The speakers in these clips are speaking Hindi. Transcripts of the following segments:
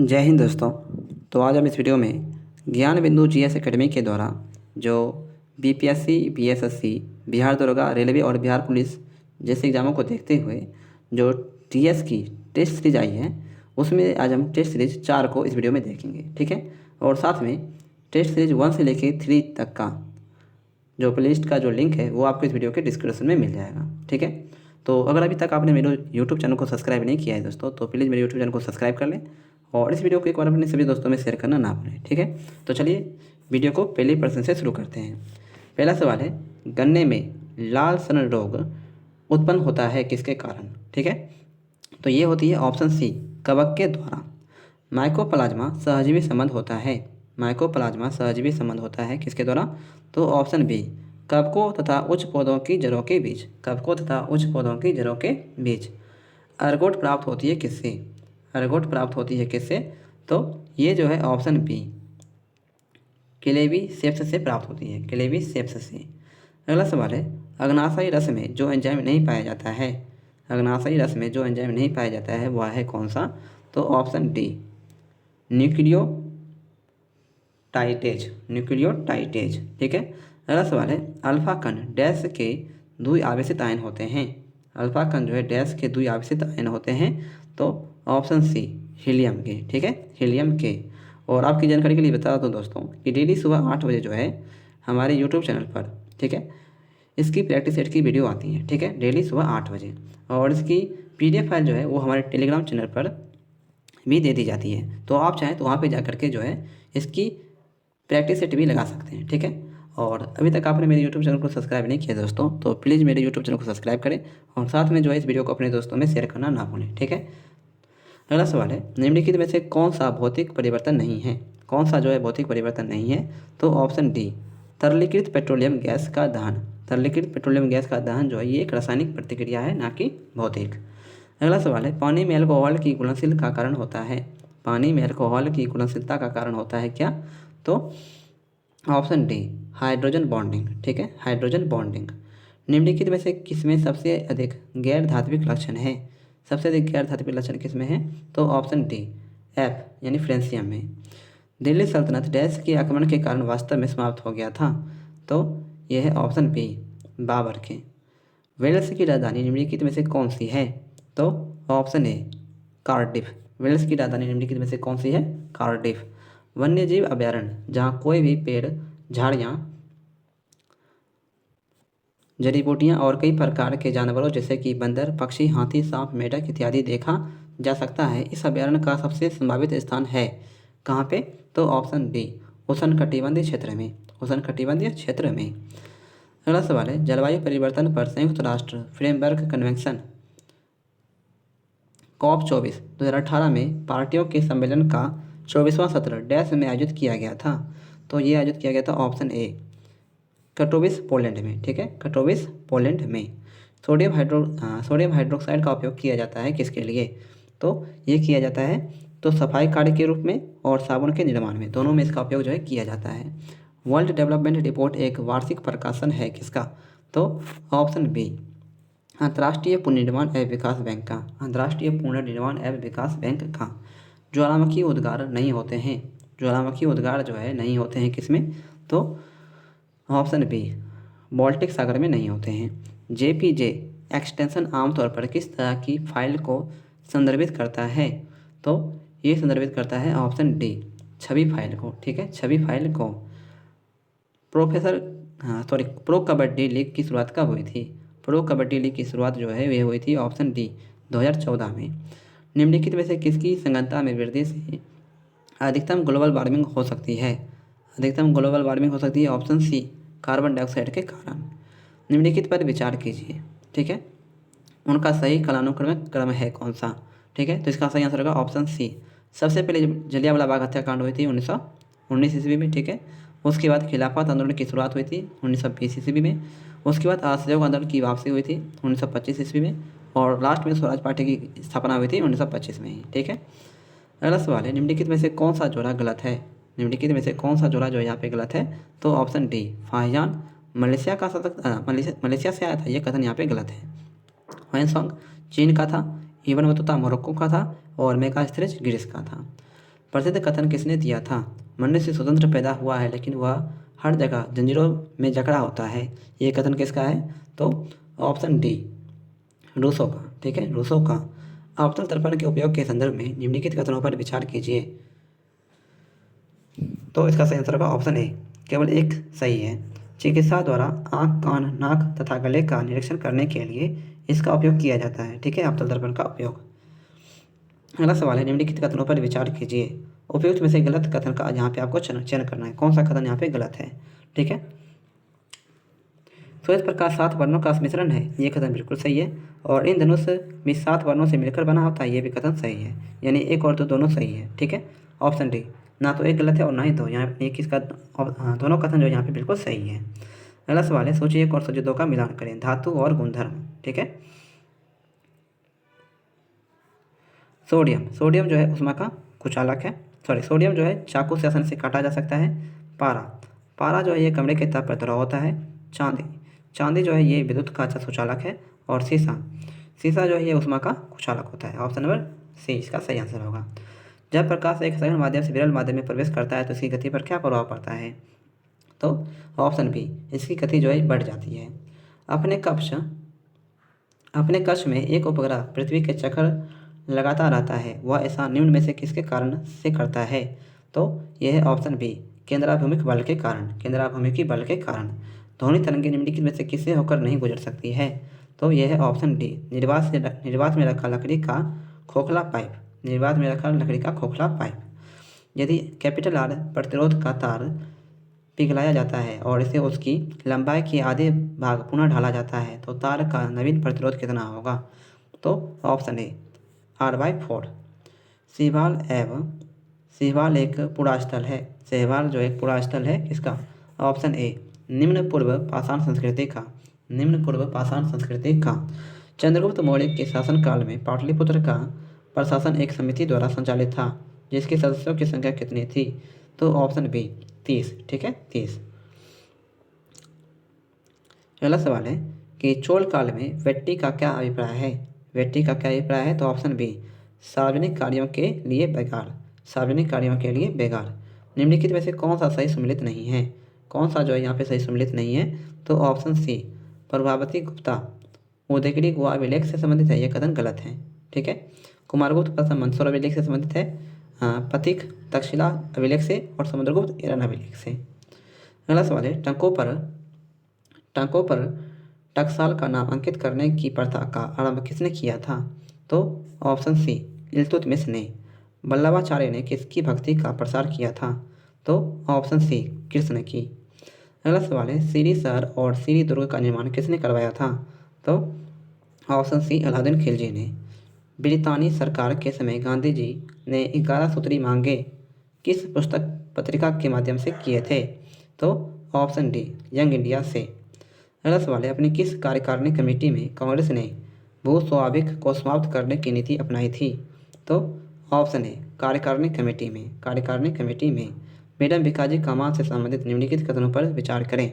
जय हिंद दोस्तों। तो आज हम इस वीडियो में ज्ञान बिंदु जीएस एकेडमी के द्वारा जो बीपीएससी, बीएसएससी, बिहार दरोगा, रेलवे और बिहार पुलिस जैसे एग्ज़ामों को देखते हुए जो टीएस की टेस्ट सीरीज आई है उसमें आज हम टेस्ट सीरीज 4 को इस वीडियो में देखेंगे, ठीक है। और साथ में टेस्ट सीरीज 1 से लेके 3 तक का जो प्लेलिस्ट का जो लिंक है वो आपको इस वीडियो के डिस्क्रिप्शन में मिल जाएगा, ठीक है। तो अगर अभी तक आपने मेरे यूट्यूब चैनल को सब्सक्राइब नहीं किया है दोस्तों, तो प्लीज़ मेरे यूट्यूब चैनल को सब्सक्राइब कर लें और इस वीडियो को एक बार अपने सभी दोस्तों में शेयर करना ना भूलें, ठीक है। तो चलिए वीडियो को पहले प्रश्न से शुरू करते हैं। पहला सवाल है, गन्ने में लाल सन रोग उत्पन्न होता है किसके कारण, ठीक है। तो ये होती है ऑप्शन सी, कवक के द्वारा। माइकोप्लाज्मा सहजीवी संबंध होता है, माइकोप्लाज्मा सहजीवी संबंध होता है किसके द्वारा, तो ऑप्शन बी, कवकों तथा उच्च पौधों की जड़ों के बीच, कवकों तथा उच्च पौधों की जड़ों के बीच। अर्गोट प्राप्त होती है किससे, अर्गोट प्राप्त होती है किससे, तो ये जो है ऑप्शन बी, क्लेवी सेप्स से प्राप्त होती है, क्लेवी सेप्स से। अगला सवाल है, अग्नाशयी रस में जो एंजाइम नहीं पाया जाता है, अग्नाशयी रस में जो एंजाइम नहीं पाया जाता है वह है कौन सा, तो ऑप्शन डी, न्यूक्लियोटाइडेज, न्यूक्लियोटाइडेज, ठीक है। अगला सवाल है, अल्फा कण डैश के द्विआवेशित आयन होते हैं, अल्फा कण जो है डैश के द्विआवेशित आयन होते हैं, तो ऑप्शन सी, हीलियम के, ठीक है, हीलियम के। और आपकी जानकारी के लिए बता दूं दोस्तों कि डेली सुबह 8 बजे जो है हमारे यूट्यूब चैनल पर, ठीक है, इसकी प्रैक्टिस सेट की वीडियो आती है, ठीक है, डेली सुबह 8 बजे। और इसकी पीडीएफ फाइल जो है वो हमारे टेलीग्राम चैनल पर भी दे दी जाती है, तो आप चाहें तो वहाँ पे जा करके जो है इसकी प्रैक्टिस सेट भी लगा सकते हैं, ठीक है। और अभी तक आपने मेरे यूट्यूब चैनल को सब्सक्राइब नहीं किया दोस्तों, तो प्लीज़ मेरे यूट्यूब चैनल को सब्सक्राइब करें और साथ में जो है इस वीडियो को अपने दोस्तों में शेयर करना ना भूलें, ठीक है। अगला सवाल है, निम्नलिखित में से कौन सा भौतिक परिवर्तन नहीं है, कौन सा जो है भौतिक परिवर्तन नहीं है, तो ऑप्शन डी, तरलीकृत पेट्रोलियम गैस का दहन, तरलीकृत पेट्रोलियम गैस का दहन जो है ये एक रासायनिक प्रतिक्रिया है, ना कि भौतिक। अगला सवाल है, पानी में अल्कोहल की घुलनशील का कारण होता है, पानी में अल्कोहल की घुलनशीलता का कारण होता है क्या, तो ऑप्शन डी, हाइड्रोजन बॉन्डिंग, ठीक है, हाइड्रोजन बॉन्डिंग। निम्नलिखित में से किसमें सबसे अधिक गैर धात्विक लक्षण है, सबसे अधिक गैर धात्विक लक्षण किसमें है, तो ऑप्शन डी, एफ यानी फ्रेंसियम में। दिल्ली सल्तनत डैश के आक्रमण के कारण वास्तव में समाप्त हो गया था, तो यह है ऑप्शन बी, बाबर के। वेल्स की राजधानी निम्नलिखित में से कौन सी है, तो ऑप्शन ए, कार्डिफ। वेल्स की राजधानी निम्नलिखित में से कौन सी है, कार्डिफ। वन्यजीव अभयारण्य जहाँ कोई भी पेड़, झाड़ियाँ, जड़ी बूटियाँ और कई प्रकार के जानवरों जैसे कि बंदर, पक्षी, हाथी, सांप, मेढक इत्यादि देखा जा सकता है, इस अभयारण्य का सबसे संभावित स्थान है कहाँ पे, तो ऑप्शन डी, उष्णकटिबंधीय क्षेत्र में, उष्णकटिबंधीय क्षेत्र में। अगला सवाल है, जलवायु परिवर्तन पर संयुक्त राष्ट्र फ्रेमवर्क कन्वेंशन COP 24 2018 में पार्टियों के सम्मेलन का 24वां सत्र डैश में आयोजित किया गया था, तो ये आयोजित किया गया था ऑप्शन ए, कटोविस पोलैंड में, ठीक है, कटोविस पोलैंड में। सोडियम हाइड्रोक्साइड का उपयोग किया जाता है किसके लिए, तो ये किया जाता है तो सफाई कार्य के रूप में और साबुन के निर्माण में, दोनों में इसका उपयोग जो है किया जाता है। वर्ल्ड डेवलपमेंट रिपोर्ट एक वार्षिक प्रकाशन है किसका, तो ऑप्शन बी, अंतर्राष्ट्रीय पुनर्निर्माण एवं विकास बैंक का, अंतर्राष्ट्रीय पुनर्निर्माण एवं विकास बैंक का। ज्वालामुखी उद्गार नहीं होते हैं, ज्वालामुखी उद्गार जो है नहीं होते हैं किसमें, तो ऑप्शन बी, बाल्टिक सागर में नहीं होते हैं। जेपीजे एक्सटेंशन आमतौर पर किस तरह की फाइल को संदर्भित करता है, तो ये संदर्भित करता है ऑप्शन डी, छवि फाइल को, ठीक है, छवि फाइल को। प्रो कबड्डी लीग की शुरुआत कब हुई थी, प्रो कबड्डी लीग की शुरुआत जो है वह हुई थी ऑप्शन डी, 2014 में। निम्नलिखित में से किसकी संगतता में वृद्धि से अधिकतम ग्लोबल वार्मिंग हो सकती है, अधिकतम ग्लोबल वार्मिंग हो सकती है, ऑप्शन सी, कार्बन डाइऑक्साइड के कारण। निम्नलिखित पर विचार कीजिए, ठीक है, उनका सही कालानुक्रमिक क्रम है कौन सा, ठीक है, तो इसका सही आंसर होगा ऑप्शन सी। सबसे पहले जलियांवाला बाग हत्याकांड हुई थी 1919 ईस्वी में, ठीक है। उसके बाद खिलाफत आंदोलन की शुरुआत हुई थी 1920 ईस्वी में। उसके बाद असहयोग आंदोलन की वापसी हुई थी 1925 ईस्वी में। और लास्ट में स्वराज पार्टी की स्थापना हुई थी 1925 में ही, ठीक है। अगला सवाल है, निम्नलिखित में से कौन सा जोड़ा गलत है, निम्नलिखित में से कौन सा जोड़ा जो यहाँ पे गलत है, तो ऑप्शन डी, फाहियान मलेशिया का मलेशिया से आया था, यह कथन यहाँ पे गलत है। ह्वेनसोंग चीन का था, इबन बतूता मोरक्को का था और मेगास्थनीज ग्रीस का था। प्रसिद्ध कथन किसने दिया था? मनुष्य स्वतंत्र पैदा हुआ है लेकिन वह हर जगह जंजीरों में जकड़ा होता है। ये कथन किसका है? तो ऑप्शन डी, रूसो का। ठीक है, रूसो का। अवतल दर्पण के उपयोग के संदर्भ में निम्नलिखित कथनों पर विचार कीजिए। तो इसका सही आंसर होगा ऑप्शन ए, केवल एक सही है। चिकित्सा द्वारा आँख, कान, नाक तथा गले का निरीक्षण करने के लिए इसका उपयोग किया जाता है। ठीक है, अवतल दर्पण का उपयोग। अगला सवाल है, निम्नलिखित कथनों पर विचार कीजिए। उपयुक्त में से गलत कथन का यहाँ पे आपको चयन करना है। कौन सा कथन यहाँ पे गलत है? ठीक है, सूर्य प्रकाश 7 वर्णों का मिश्रण है, ये कथन बिल्कुल सही है। और इन धनुष भी 7 वर्णों से मिलकर बना होता है, ये भी कथन सही है। यानी एक और दो दोनों सही है। ठीक है, ऑप्शन डी, ना तो एक गलत है और ना ही दो। यहाँ एक इसका दोनों कथन जो यहाँ पे बिल्कुल सही है। अगला सवाल है, सूची 1 और सूची 2 का मिलान करें। धातु और गुणधर्म। ठीक है, सोडियम जो है ऊष्मा का कुचालक है। सोडियम जो है चाकू से आसानी से काटा जा सकता है। पारा जो है ये कमरे के ताप पर द्रव होता है। चांदी जो है ये विद्युत का अच्छा सुचालक है। और शीशा जो है ये ऊष्मा का कुचालक होता है। ऑप्शन नंबर सी इसका सही आंसर होगा। जब प्रकाश एक सघन माध्यम से विरल माध्यम में प्रवेश करता है तो इसकी गति पर क्या प्रभाव पड़ता है? तो ऑप्शन बी, इसकी गति जो है बढ़ जाती है। अपने कक्ष में एक उपग्रह पृथ्वी के चक्कर लगाता रहता है, वह ऐसा निम्न में से किसके कारण से करता है? तो यह है ऑप्शन बी, केंद्राभिमुख बल के कारण। ध्वनि तरंगे निम्नलिखित में से किससे होकर नहीं गुजर सकती है? तो यह है ऑप्शन डी, निर्वात में रखा लकड़ी का खोखला पाइप। यदि कैपिटल आर प्रतिरोध का तार पिघलाया जाता है और इसे उसकी लंबाई के आधे भाग पुनः ढाला जाता है तो तार का नवीन प्रतिरोध कितना होगा? तो ऑप्शन ए, R/4। सिहवाल एक पुरास्थल है। सहवाल जो एक पुरास्थल है किसका? ऑप्शन ए, निम्न पूर्व पाषाण संस्कृति का। चंद्रगुप्त मौर्य के शासनकाल में पाटलिपुत्र का प्रशासन एक समिति द्वारा संचालित था, जिसके सदस्यों की संख्या कितनी थी? तो ऑप्शन बी, 30। ठीक है, 30। अगला सवाल है कि चोल काल में वेट्टी का क्या अभिप्राय है? तो ऑप्शन बी, सार्वजनिक कार्यों के लिए बेगार। निम्नलिखित में से कौन सा सही सम्मिलित नहीं है? कौन सा जो है यहाँ पे सही सम्मिलित नहीं है? तो ऑप्शन सी, प्रभावती गुप्ता उदयगिरी गुहा अभिलेख से संबंधित है, यह कथन गलत है। ठीक है, कुमारगुप्त प्रथम मंदसौर अभिलेख से संबंधित है, पथिक तक्षशिला अभिलेख से और समुद्रगुप्त ईरान अभिलेख से। अगला सवाल है, टंकों पर टकसाल का नाम अंकित करने की प्रथा का आरंभ किसने किया था? तो ऑप्शन सी, इल्तुतमिश ने। वल्लभाचार्य ने किसकी भक्ति का प्रसार किया था? तो ऑप्शन सी, कृष्ण की। अगला सवाल है, सीरी शहर और सीरी दुर्ग का निर्माण किसने करवाया था? तो ऑप्शन सी, अलाउद्दीन खिलजी ने। ब्रितानी सरकार के समय गांधी जी ने 11 सूत्री मांगे किस पुस्तक पत्रिका के माध्यम से किए थे? तो ऑप्शन डी, यंग इंडिया से। अगला सवाल है, अपनी किस कार्यकारिणी कमेटी में कांग्रेस ने भूस्वाभिक को समाप्त करने की नीति अपनाई थी? तो ऑप्शन है, कार्यकारिणी कमेटी में। मैडम भिकाजी कामा से संबंधित निम्नलिखित कथनों पर विचार करें।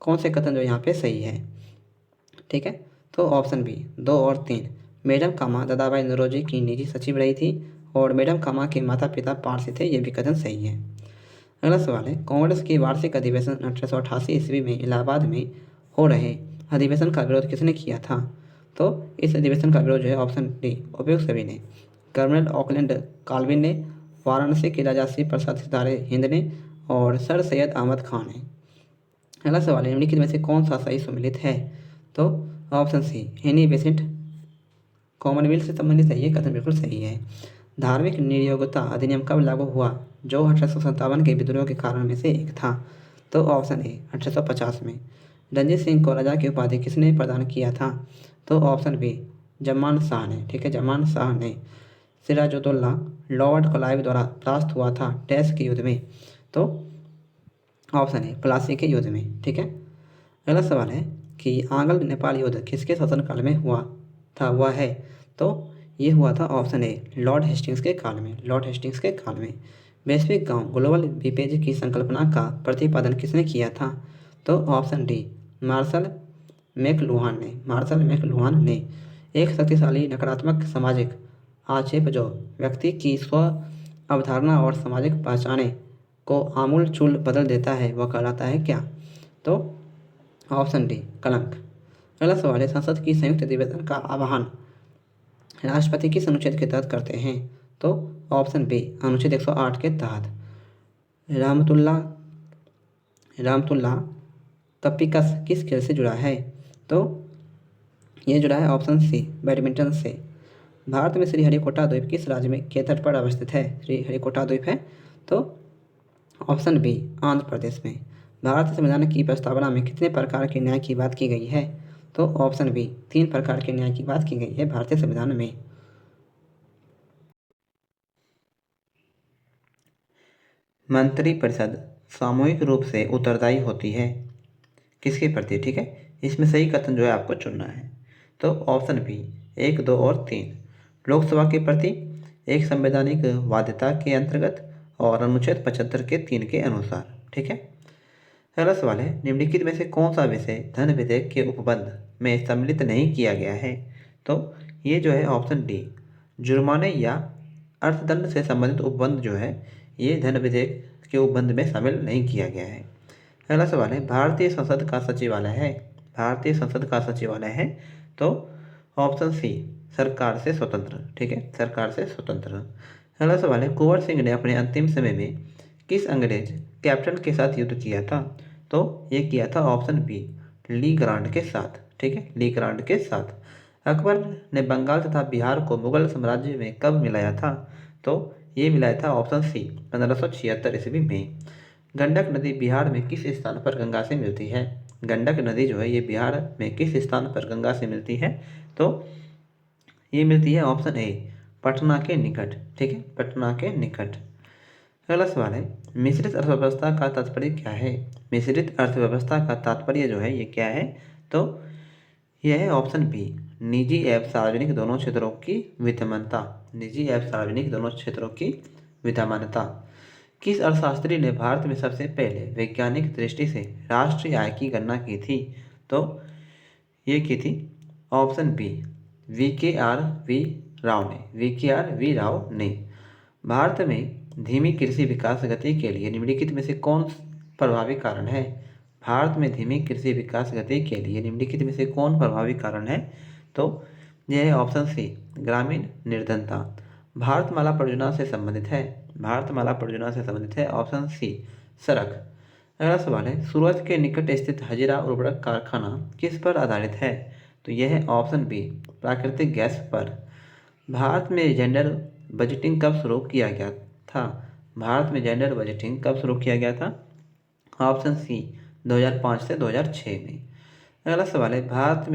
कौन से कथन जो यहाँ पे सही है? ठीक है, तो ऑप्शन बी, 2 और 3। मैडम कामा दादाभाई नौरोजी की निजी सचिव रही थी और मैडम कामा के माता पिता पारसी थे, ये भी कथन सही है। अगला सवाल है, कांग्रेस की वार्षिक अधिवेशन 1888 ईस्वी में इलाहाबाद में हो रहे अधिवेशन का विरोध किसने किया था? तो इस अधिवेशन का विरोध जो है ऑप्शन डी, उपयुक्त सभी ने। कर्नल ऑकलैंड काल्विन ने, वाराणसी के राजा श्री प्रसाद सितारे हिंद ने और सर सैयद अहमद खान ने। अगला सवाल है, निम्नलिखित में से कौन सा सही सम्मिलित है? तो option C, Annie Besant Commonwealth से संबंधित है, ये कथन बिल्कुल सही है। धार्मिक नियोक्ता अधिनियम कब लागू हुआ, जो 1857 के विद्रोह के कारण में से एक था? तो ऑप्शन ए, 1850 में। रंजीत सिंह को राजा की उपाधि किसने प्रदान किया था? तो ऑप्शन बी, जमान शाह ने। ठीक है, जमान शाह ने। सिराजुद्दौला लॉर्ड क्लाइव द्वारा परास्त हुआ था डैश के युद्ध में? तो ऑप्शन है, प्लासी के युद्ध में। ठीक है, अगला सवाल है कि आंग्ल नेपाल युद्ध किसके शासनकाल में हुआ है? तो ये हुआ था ऑप्शन ए, लॉर्ड हेस्टिंग्स के काल में। वैश्विक गांव ग्लोबल विलेज की संकल्पना का प्रतिपादन किसने किया था? तो ऑप्शन डी, मार्शल मैकलुहान ने। एक शक्तिशाली नकारात्मक सामाजिक आक्षेप जो व्यक्ति की स्व अवधारणा और सामाजिक पहचाने को आमूल चूल बदल देता है वह कहलाता है क्या? तो ऑप्शन डी कलंक। अगला सवाल है, संसद की संयुक्त अधिवेशन का आह्वान राष्ट्रपति किस अनुच्छेद के तहत करते हैं? तो ऑप्शन बी अनुच्छेद 108 के तहत। रहमतुल्लाह तपिकस किस खेल से जुड़ा है? तो ये जुड़ा है ऑप्शन सी बैडमिंटन से। भारत में श्रीहरिकोटा द्वीप किस राज्य में के तट पर अवस्थित है? श्रीहरिकोटा द्वीप है तो ऑप्शन बी आंध्र प्रदेश में। भारतीय संविधान की प्रस्तावना में कितने प्रकार के न्याय की बात की गई है? तो ऑप्शन बी 3 प्रकार के न्याय की बात की गई है भारतीय संविधान में। मंत्रिपरिषद सामूहिक रूप से उत्तरदायी होती है किसके प्रति? ठीक है, इसमें सही कथन जो है आपको चुनना है। तो ऑप्शन बी 1, 2 और 3 लोकसभा के प्रति, एक संवैधानिक बाध्यता के अंतर्गत और अनुच्छेद 75 के 3 के अनुसार। ठीक है, अगला सवाल है, निम्नलिखित में से कौन सा विषय धन विधेयक के उपबंध में सम्मिलित नहीं किया गया है? तो ये जो है ऑप्शन डी जुर्माने या अर्थदंड से संबंधित उपबंध जो है ये धन विधेयक के उपबंध में शामिल नहीं किया गया है। अगला सवाल है, भारतीय संसद का सचिवालय है। भारतीय संसद का सचिवालय है तो ऑप्शन सी सरकार से स्वतंत्र। ठीक है, सरकार से स्वतंत्र। अगला सवाल है, कुंवर सिंह ने अपने अंतिम समय में किस अंग्रेज कैप्टन के साथ युद्ध किया था? तो ये किया था ऑप्शन बी ली ग्रांट के साथ। ठीक है, ली ग्रांट के साथ। अकबर ने बंगाल तथा बिहार को मुगल साम्राज्य में कब मिलाया था? तो ये मिलाया था ऑप्शन सी 1576 ईस्वी में। गंडक नदी बिहार में किस स्थान पर गंगा से मिलती है? गंडक नदी जो है ये बिहार में किस स्थान पर गंगा से मिलती है? तो ये मिलती है ऑप्शन ए पटना के निकट। ठीक है, पटना के निकट। अगला सवाल है, मिश्रित अर्थव्यवस्था का तात्पर्य क्या है? मिश्रित अर्थव्यवस्था का तात्पर्य जो है ये क्या है? तो यह है ऑप्शन बी निजी एवं सार्वजनिक दोनों क्षेत्रों की विद्यमानता। निजी एवं सार्वजनिक दोनों क्षेत्रों की विद्यमानता। किस अर्थशास्त्री ने भारत में सबसे पहले वैज्ञानिक दृष्टि से राष्ट्रीय आय की गणना की थी? तो ये की थी ऑप्शन बी वी के आर वी राव ने। भारत में धीमी कृषि विकास गति के लिए निम्नलिखित में से कौन प्रभावी कारण है? भारत में धीमी कृषि विकास गति के लिए निम्नलिखित में से कौन प्रभावी कारण है? तो यह है ऑप्शन सी ग्रामीण निर्धनता। भारतमाला परियोजना से संबंधित है। भारतमाला परियोजना से संबंधित है ऑप्शन सी सड़क। अगला सवाल है, सूरत के निकट स्थित हजीरा उर्वरक कारखाना किस पर आधारित है? तो यह है ऑप्शन बी प्राकृतिक गैस पर। भारत में जेंडर बजटिंग कब शुरू किया गया था? भारत में जेंडर बजटिंग कब शुरू किया गया था? ऑप्शन सी 2005 से 2006 में। अगला सवाल है, भारत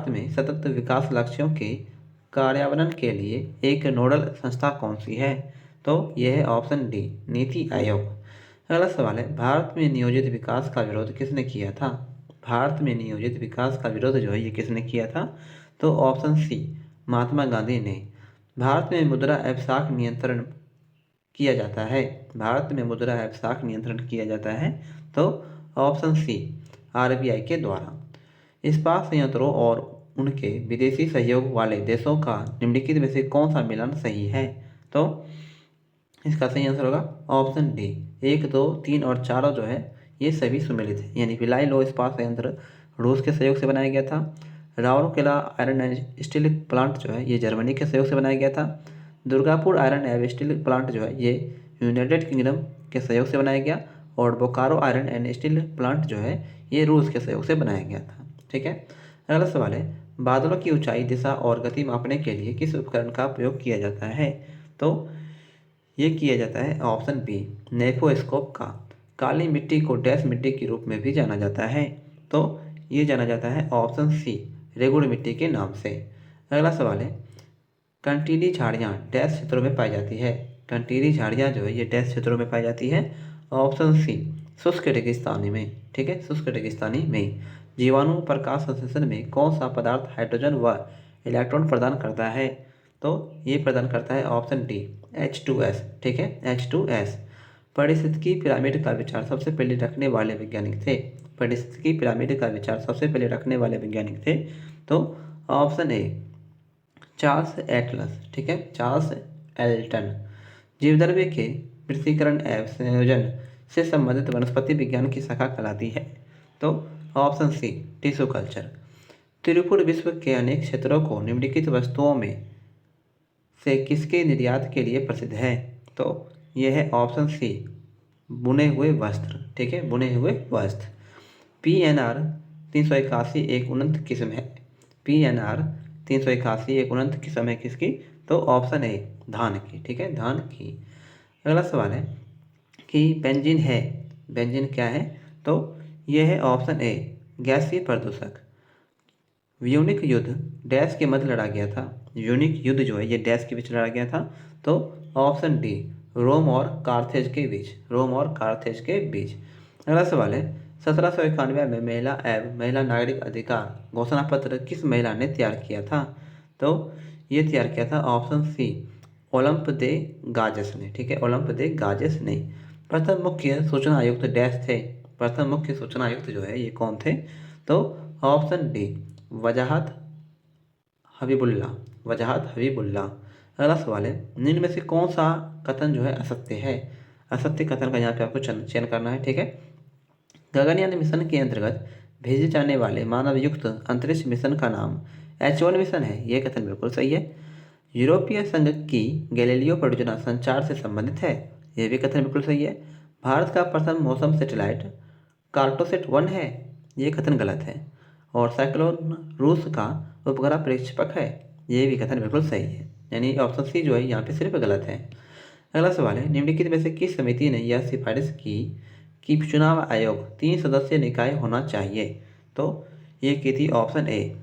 में सतत विकास लक्ष्यों के कार्यान्वयन के लिए एक नोडल संस्था कौन सी है? तो यह है ऑप्शन डी नीति आयोग। अगला सवाल है, भारत में नियोजित विकास का विरोध किसने किया था? भारत में नियोजित विकास का विरोध जो है ये किसने किया था? तो ऑप्शन सी महात्मा गांधी ने। भारत में मुद्रा एवं साख नियंत्रण किया जाता है। भारत में मुद्रा एवं साख नियंत्रण किया जाता है तो ऑप्शन सी आरबीआई के द्वारा। इस्पात संयंत्रों और उनके विदेशी सहयोग वाले देशों का निम्नलिखित में से कौन सा मिलान सही है? तो इसका सही आंसर होगा ऑप्शन डी 1, 2, 3 और 4 जो है ये सभी सुमेलित है। यानी भिलाई लो इस्पात संयंत्र रूस के सहयोग से बनाया गया था। Rourkela iron and steel plant जो है ये जर्मनी के सहयोग से बनाया गया था। Durgapur iron and steel plant जो है ये यूनाइटेड किंगडम के सहयोग से बनाया गया। और Bokaro iron and steel plant जो है ये रूस के सहयोग से बनाया गया था। ठीक है, अगला सवाल है, बादलों की ऊंचाई, दिशा और गति मापने के लिए किस उपकरण का प्रयोग किया जाता है? तो ये किया जाता है ऑप्शन बी नेफोस्कोप का। काली मिट्टी को डैश मिट्टी के रूप में भी जाना जाता है तो ये जाना जाता है ऑप्शन सी रेगुड़ मिट्टी के नाम से। अगला सवाल है, कंटीली झाड़ियाँ डैश क्षेत्रों में पाई जाती है। कंटीली झाड़ियाँ जो है ये डैश क्षेत्रों में पाई जाती है ऑप्शन सी शुष्क रेगिस्तानी में। ठीक है, शुष्क रेगिस्तानी में। जीवाणु प्रकाश संश्लेषण में कौन सा पदार्थ हाइड्रोजन व इलेक्ट्रॉन प्रदान करता है? तो ये प्रदान करता है ऑप्शन डी H2S। ठीक है, H2S। पारिस्थितिकी पिरामिड का विचार सबसे पहले रखने वाले वैज्ञानिक थे। पारिस्थितिकी पिरामिड का विचार सबसे पहले रखने वाले वैज्ञानिक थे तो ऑप्शन ए चार्ल्स एटलस। ठीक है, चार्ल्स एल्टन। जीवद्रव्य के पृथक्करण एवं संयोजन से संबंधित वनस्पति विज्ञान की शाखा कहलाती है। तो option C tissue culture. Tiruppur विश्व के अनेक क्षेत्रों को निम्नलिखित वस्तुओं में से किसके निर्यात के लिए प्रसिद्ध है? तो यह है ऑप्शन सी बुने हुए वस्त्र। ठीक है, बुने हुए वस्त्र। PNR 381 एक उन्नत किस्म है। PNR 381 एक उन्नत किस्म है किसकी? तो ऑप्शन ए धान की। ठीक है, धान की। अगला सवाल है कि बेंजीन है, बेंजीन क्या है? तो यह है ऑप्शन ए गैसीय प्रदूषक। व्यूनिक युद्ध डैश के मध्य लड़ा गया था। व्यूनिक युद्ध जो है ये डैश के बीच लड़ा गया था। तो ऑप्शन डी रोम और कार्थेज के बीच, रोम और कार्थेज के बीच। अगला सवाल है 1791 में महिला एवं महिला नागरिक अधिकार घोषणा पत्र किस महिला ने तैयार किया था? तो ये तैयार किया था ऑप्शन सी ओलंप दे गाजेस ने। ठीक है, ओलंप दे गाजेस ने। प्रथम मुख्य सूचना आयुक्त डैश थे। प्रथम मुख्य सूचना आयुक्त जो है ये कौन थे? तो ऑप्शन डी वजाहत हबीबुल्ला, वजाहत हबीबुल्ला। अगला सवाल है निम्न में से कौन सा कथन जो है असत्य है? असत्य कथन का यहाँ पे आपको चयन करना है। ठीक है, गगनयान मिशन के अंतर्गत भेजे जाने वाले मानव युक्त अंतरिक्ष मिशन का नाम H1 मिशन है। यह कथन बिल्कुल सही है। यूरोपीय संघ की गैलीलियो परियोजना संचार से संबंधित है। यह भी कथन बिल्कुल सही है। भारत का प्रथम मौसम सैटेलाइट कार्टोसेट 1 है। यह कथन गलत है। और साइक्लोन रूस का उपग्रह प्रक्षेपक है। यह भी कथन बिल्कुल सही है, यानी ऑप्शन सी जो है यहाँ पे सिर्फ गलत है। अगला सवाल है निम्नलिखित में से किस समिति ने यह सिफारिश की कि चुनाव आयोग 3 सदस्यीय निकाय होना चाहिए? तो ये की थी option A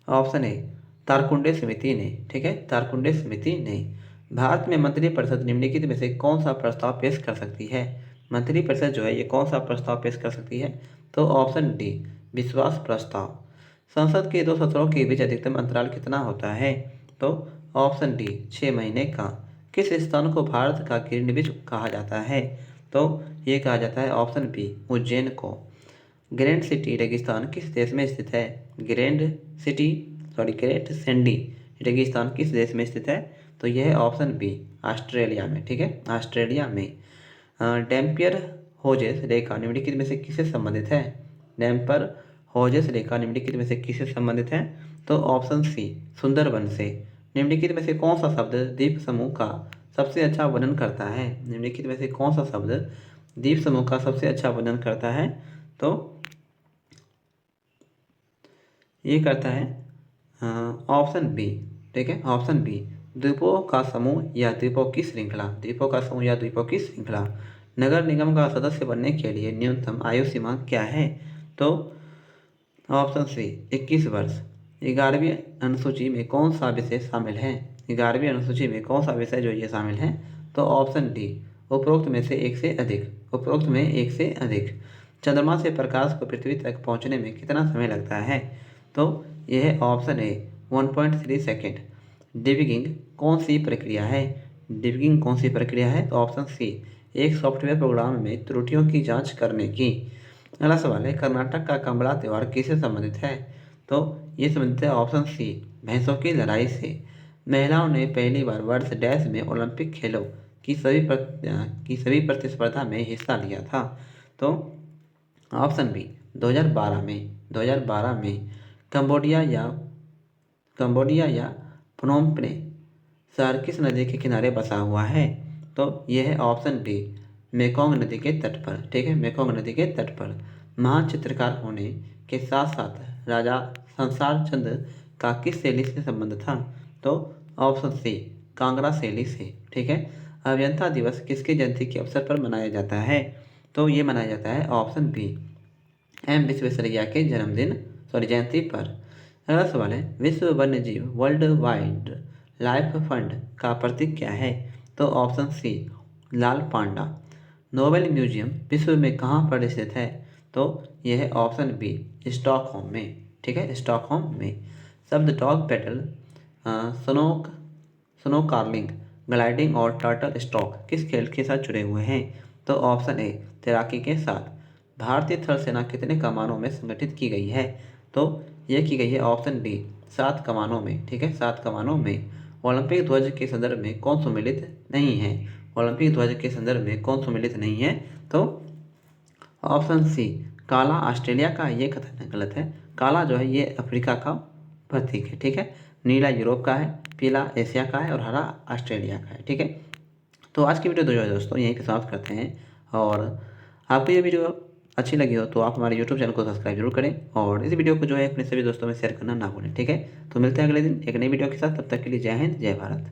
option A Tarkunde समिति ने। ठीक है, तारकुंडे समिति ने। भारत में मंत्रिपरिषद निम्नलिखित में से कौन सा प्रस्ताव पेश कर सकती है? मंत्रिपरिषद जो है ये कौन सा प्रस्ताव पेश कर सकती है? तो ऑप्शन डी विश्वास प्रस्ताव। संसद के 2 सत्रों के बीच अधिकतम अंतराल कितना होता है? तो ऑप्शन डी 6 महीने का। किस स्थान को भारत का ग्रीनविच कहा जाता है? तो ये कहा जाता है ऑप्शन बी उज्जैन को। ग्रैंड सिटी रेगिस्तान किस देश में स्थित है? ग्रेट सैंडी रेगिस्तान किस देश में स्थित है? तो यह है ऑप्शन बी ऑस्ट्रेलिया में। ठीक है, ऑस्ट्रेलिया में। डैम्पियर होजेस रेखा निम्नलिखित में से किससे संबंधित है? डैम्पर होजेस रेखा निम्नलिखित में से किससे संबंधित है? तो ऑप्शन सी सुंदरबन से। निम्नलिखित में से कौन सा शब्द द्वीप समूह का सबसे अच्छा वर्णन करता है? निम्नलिखित में से कौन सा शब्द द्वीप समूह का सबसे अच्छा वर्णन करता है? तो ये करता है ऑप्शन बी। ठीक है, ऑप्शन बी द्वीपों का समूह या द्वीपों की श्रृंखला, द्वीपों का समूह या द्वीपों की श्रृंखला। नगर निगम का सदस्य बनने के लिए न्यूनतम आयु सीमा क्या है? तो ऑप्शन सी 21 वर्ष। 11वीं अनुसूची में कौन सा विषय शामिल है? 11वीं अनुसूची में कौन सा विषय जो ये शामिल है? तो ऑप्शन डी उपरोक्त में से एक से अधिक, उपरोक्त में एक से अधिक। चंद्रमा से प्रकाश को पृथ्वी तक पहुंचने में कितना समय लगता है? तो यह है ऑप्शन ए 1.3 सेकेंड। डिबगिंग कौन सी प्रक्रिया है? डिबगिंग कौन सी प्रक्रिया है? तो ऑप्शन सी एक सॉफ्टवेयर प्रोग्राम में त्रुटियों की जांच करने की। अगला सवाल है कर्नाटक का कंबला त्यौहार किससे संबंधित है? तो ये संबंधित है ऑप्शन सी भैंसों की लड़ाई से। महिलाओं ने पहली बार वर्ष डैश में ओलंपिक खेलों की सभी प्रतिस्पर्धा में हिस्सा लिया था। तो ऑप्शन बी 2012 में, 2012 में। कंबोडिया या प्नोम पेन शहर किस नदी के किनारे बसा हुआ है? तो यह है ऑप्शन डी मेकोंग नदी के तट पर। ठीक है, मेकोंग नदी के तट पर। महान चित्रकार होने के साथ साथ राजा संसार चंद का किस शैली से संबंध था? तो ऑप्शन सी कांगड़ा शैली से। ठीक है, अभियंता दिवस किसके जयंती के अवसर पर मनाया जाता है? तो ये मनाया जाता है ऑप्शन बी एम विश्वेश्वरैया के जयंती पर। अगला सवाल है विश्व वन्य जीव वर्ल्ड वाइड लाइफ फंड का प्रतीक क्या है? तो ऑप्शन सी लाल पांडा। नोबेल म्यूजियम विश्व में कहाँ पर स्थित है? तो यह है ऑप्शन बी स्टॉकहोम में। ठीक है, स्टॉकहोम में। शब्द dog pedal, snow curling, gliding और टर्टल स्टॉक किस खेल के साथ जुड़े हुए हैं? तो ऑप्शन ए तैराकी के साथ। भारतीय थल सेना कितने कमानों में संगठित की गई है? तो ये की गई है ऑप्शन बी 7 कमानों में। ठीक है, 7 कमानों में ओलंपिक ध्वज के संदर्भ में कौन सम्मिलित नहीं है? ओलंपिक ध्वज के संदर्भ में कौन सम्मिलित नहीं है? तो ऑप्शन सी काला ऑस्ट्रेलिया का, ये कथन गलत है। काला जो है ये अफ्रीका का प्रतीक है। ठीक है, नीला यूरोप का है, पीला एशिया का है और हरा ऑस्ट्रेलिया का है। ठीक है, तो आज की वीडियो जो है दोस्तों यहीं पे समाप्त करते हैं। और आपको ये वीडियो अच्छी लगी हो तो आप हमारे यूट्यूब चैनल को सब्सक्राइब जरूर करें और इस वीडियो को जो है अपने सभी दोस्तों में शेयर करना ना भूलें। ठीक है, तो मिलते हैं अगले दिन एक नई वीडियो के साथ। तब तक के लिए जय हिंद, जय भारत।